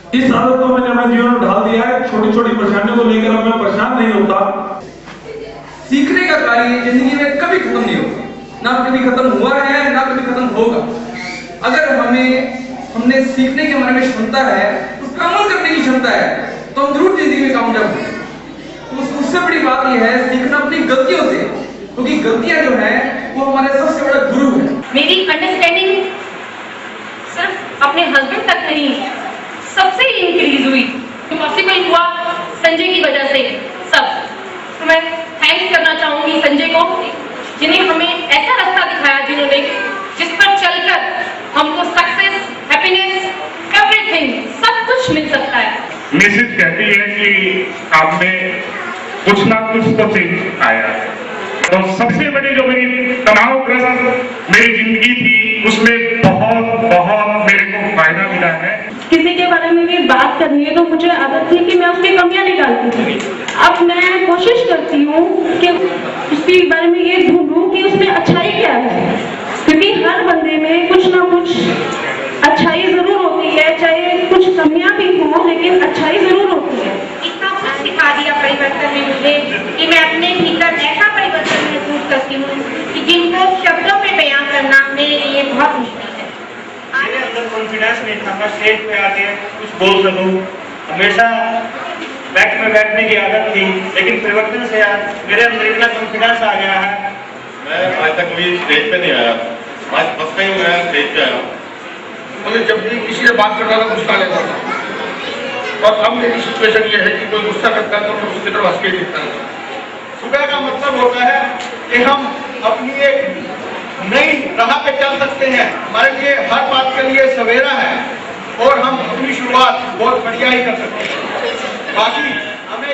इस आदत को मैंने अपने जीवन में ढाल दिया है। छोटी छोटी परेशानियों को लेकर अब मैं परेशान नहीं होता। सीखने का कार्य जिंदगी में कभी खत्म नहीं होगा, ना कभी खत्म हुआ है ना कभी खत्म होगा। अगर हमने सीखने के हमारे में क्षमता है, उसका अमल करने की क्षमता है, तो हम जरूर जिंदगी में कामयाब होंगे। तो उससे बड़ी बात यह है सीखना अपनी गलतियों से, क्योंकि गलतियां जो है वो हमारे सबसे बड़ा गुरु है। मेरी अंडरस्टैंडिंग सिर्फ अपने हस्बैंड तक नहीं, सबसे इंक्रीज हुई। पॉसिबल हुआ संजय की वजह से सब। तो मैं थैंक्स करना चाहूंगी संजय को, जिन्हें हमें ऐसा रास्ता दिखाया, जिन्होंने जिस पर चलकर हमको सक्सेस, हैप्पीनेस, एवरीथिंग सब कुछ मिल सकता है। मिसेज कहती है कि आपने कुछ ना कुछ तो सीख आया। तो सबसे बड़ी जो मेरी तनावग्रस्त मेरी जिंदगी थी, उसमें बहुत बहुत मेरे को फायदा मिला है। किसी के बारे में भी बात करनी है तो मुझे आदत थी कि मैं उसकी कमियां निकालती थी। अब मैं कोशिश करती हूँ कि उसके बारे में ये ढूंढूं कि उसमें अच्छाई क्या है, क्योंकि हर बंदे में कुछ ना कुछ अच्छाई जरूर होती है, चाहे कुछ कमियां भी हों लेकिन अच्छाई जरूर होती है। इतना कुछ सिखा दिया परिवर्तन में मुझे कि मैं अपने भीतर ऐसा परिवर्तन महसूस करती हूँ कि जिनको शब्दों में बयां करना मेरे लिए बहुत मुश्किल है। मेरे अंदर कॉन्फिडेंस नहीं था, मैं स्टेज पे आके कुछ बोल सकूं। हमेशा बैक में बैठने की आदत थी, लेकिन परिवर्तन से मेरे अंदर इतना कॉन्फिडेंस आ गया है। मैं आज तक कभी स्टेज पे नहीं आया, आज फर्स्ट टाइम मैं स्टेज पे आया। मुझे जब भी किसी से बात करना था गुस्सा लेता था, और अब मेरी सिचुएशन ये है कि कोई गुस्सा करता है तो मैं उसकी तरफ हंस के देखता हूँ। सुबह का मतलब होता है कि हम अपनी एक नई राह पे चल सकते हैं। हमारे लिए हर बात के लिए सवेरा है और हम अपनी शुरुआत बहुत बढ़िया ही कर सकते हैं। बाकी हमें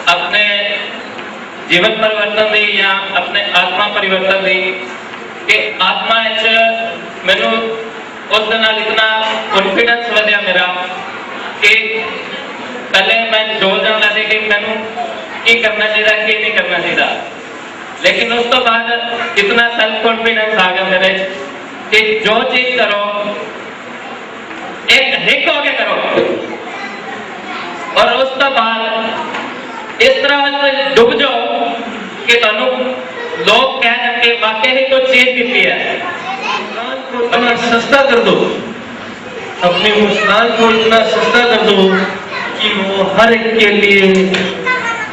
अपने जीवन परिवर्तन दी या अपने आत्मा परिवर्तन दी कि आत्मा मैनू उस दिन इतना कॉन्फिडेंस वधिया मेरा कि पहले मैं डोल जाना थे कि मैनू की करना चाहिए की नहीं करना चाहिए, लेकिन उस तो बाद इतना सेल्फ कॉन्फिडेंस आ गया मेरे कि जो चीज करो एक हिक होके करो, और उस तो बाद इस तरह डूब जाओ कि तुहानू लोग कह देंगे वाकई ही कोई चीज की है। अपना सस्ता कर दो, अपनी मुस्कान को इतना सस्ता कर दो कि वो हर एक के लिए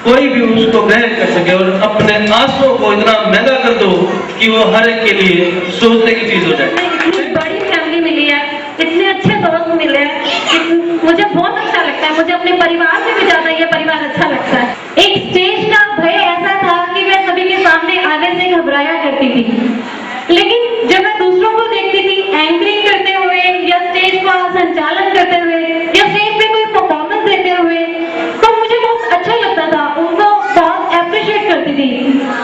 कोई भी उसको ग्रहण कर सके, और अपने आंसुओं को इतना महंगा कर दो कि वो हर एक के लिए सोचने की चीज हो जाए। इतनी बड़ी फैमिली मिली है, इतने अच्छे दोस्त मिले हैं, मुझे बहुत अच्छा लगता है। मुझे अपने परिवार से भी ज्यादा ये परिवार अच्छा लगता है। एक स्टेज का भय ऐसा था कि मैं सभी के सामने आने से घबराया करती थी, लेकिन जब मैं दूसरों को देखती थी एंकरिंग करते हुए या स्टेज का संचालन करते हुए या स्टेज पे कोई परफॉर्मेंस देते हुए, तो मुझे बहुत अच्छा लगता था, उनको बहुत अप्रिशिएट करती थी।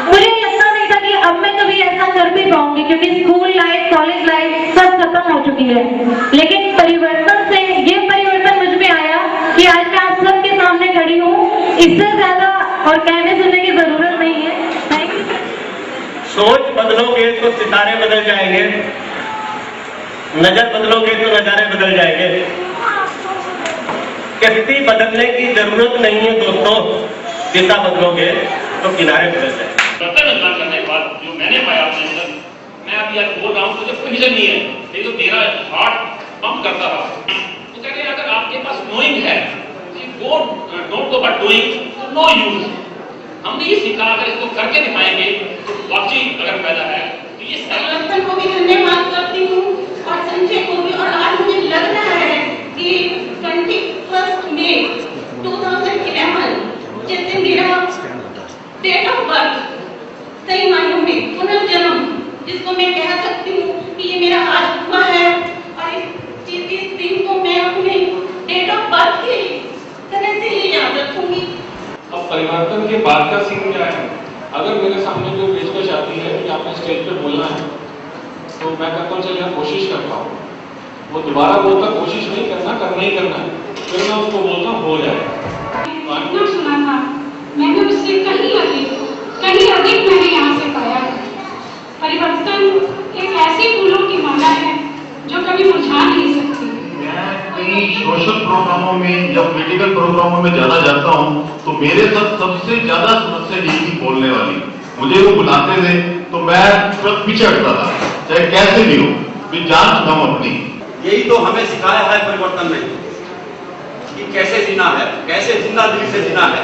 मुझे लगता नहीं था कि अब मैं कभी ऐसा कर भी पाऊंगी, क्योंकि स्कूल लाइफ, कॉलेज लाइफ सब खत्म हो चुकी है। लेकिन परिवर्तन से ये परिवर्तन मुझ में आया कि आज मैं आप सबके सामने खड़ी हूँ। इससे ज्यादा और कहने सुनने की जरूरत नहीं है। Thank you. सोच बदलोगे तो सितारे बदल जाएंगे, नजर बदलोगे तो नजारे बदल जाएंगे। किस्ती बदलने की जरूरत नहीं है दोस्तों, दिशा बदलोगे तो किनारे बदल जाएंगे। करने के बाद जो मैंने पाया अपने अंदर, मैं अभी आज बोल रहा हूँ, मुझे कोई विजन नहीं है, ये तो मेरा हार्ट पंप करता रहा। तो कहते हैं अगर आपके पास नोइंग है, don't go but doing, no use. हमने ये सीखा, अगर इसको करके दिखाएंगे तो वाकई अगर फायदा है तो ये परिवर्तन को भी धन्यवाद करती हूँ और संजय को भी। और आज मुझे लग रहा है कि 21 मई 2011 जिस दिन मेरा डेट ऑफ बर्थ सही मायनों में पुनर्जन्म, जिसको मैं कह सकती हूँ कि ये मेरा आज हुआ है, और इस दिन को मैं अपने डेट ऑफ बर्थ की तरह से ही याद रखूंगी। अब परिवर्तन के बाद का सीन क्या है? अगर मेरे सामने जो पेशकश आती है कि आपने स्टेज पे बोलना है, तो मैं कहता हूँ चलिए कोशिश करता हूँ। वो दोबारा बोलता कोशिश नहीं करना, करना ही करना है, फिर मैं उसको बोलता हूँ हो जाए। इतना सुना था मैंने, उससे कहीं अधिक मैंने यहाँ से पाया। परिवर्तन एक ऐसी फूलों की माला है जो कभी मुरझा नहीं सकती। सोशल प्रोग्रामों में या पॉलिटिकल प्रोग्रामों में ज्यादा जाता हूं तो मेरे साथ सबसे ज्यादा समस्या यही थी बोलने वाली। मुझे वो बुलाते थे तो मैं सब पीछे हटता था, चाहे कैसे भी हो, फिर जान चुका हूं अपनी। यही तो हमें सिखाया है परिवर्तन में कि कैसे जीना है, कैसे जिंदा दिली से जीना है।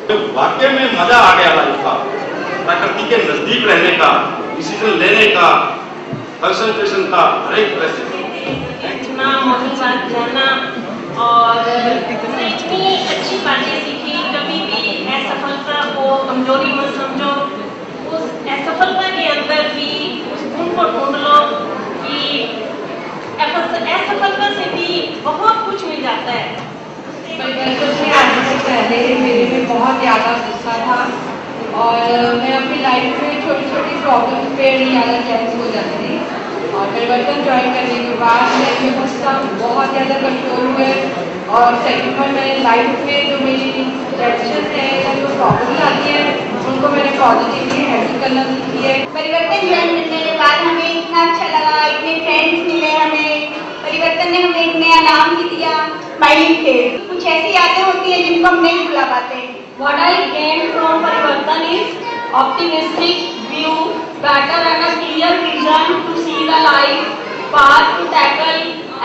तो वाकई में मजा आ गया लाइफ का, प्रकृति के नजदीक रहने का, डिसीजन लेने का, कंसंट्रेशन का, हर एक तरह से इतना मौजूद बात जाना और इतनी अच्छी बातें सीखी। कभी भी असफलता को कमजोरी मत समझो, उस असफलता के अंदर भी उस गुण को ढूंढ लो कि असफलता से भी बहुत कुछ मिल जाता है। परिवर्तन से आने से पहले मेरे में बहुत ज़्यादा गुस्सा था और मैं अपनी लाइफ में छोटी छोटी प्रॉब्लम पे ज़्यादा टेंस हो जाती थी। और परिवर्तन ज्वाइन करने के बाद मेरे गुस्सा बहुत ज़्यादा कंट्रोल हुए। और सेकंड पर मैंने लाइफ में जो मेरी टेंशन है या जो प्रॉब्लम आती है उनको मैंने पॉजिटिवली हैंडल करना सीखी है। परिवर्तन ज्वाइन करने के बाद हमें इतना अच्छा लगा, इतने फ्रेंड्स मिले हमें, परिवर्तन ने हमें एक नया नाम भी दिया, स्माइलिंग फेस। कुछ ऐसी यादें होती हैं जिनको हम नहीं भुला पाते। What I gained from Parivartan is optimistic view, better and a clear vision to see the life, path to tackle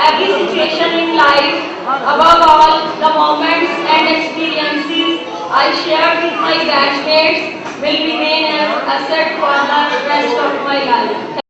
every situation in life. Above all, the moments and experiences I shared with my batchmates will remain as asset for the rest of my life.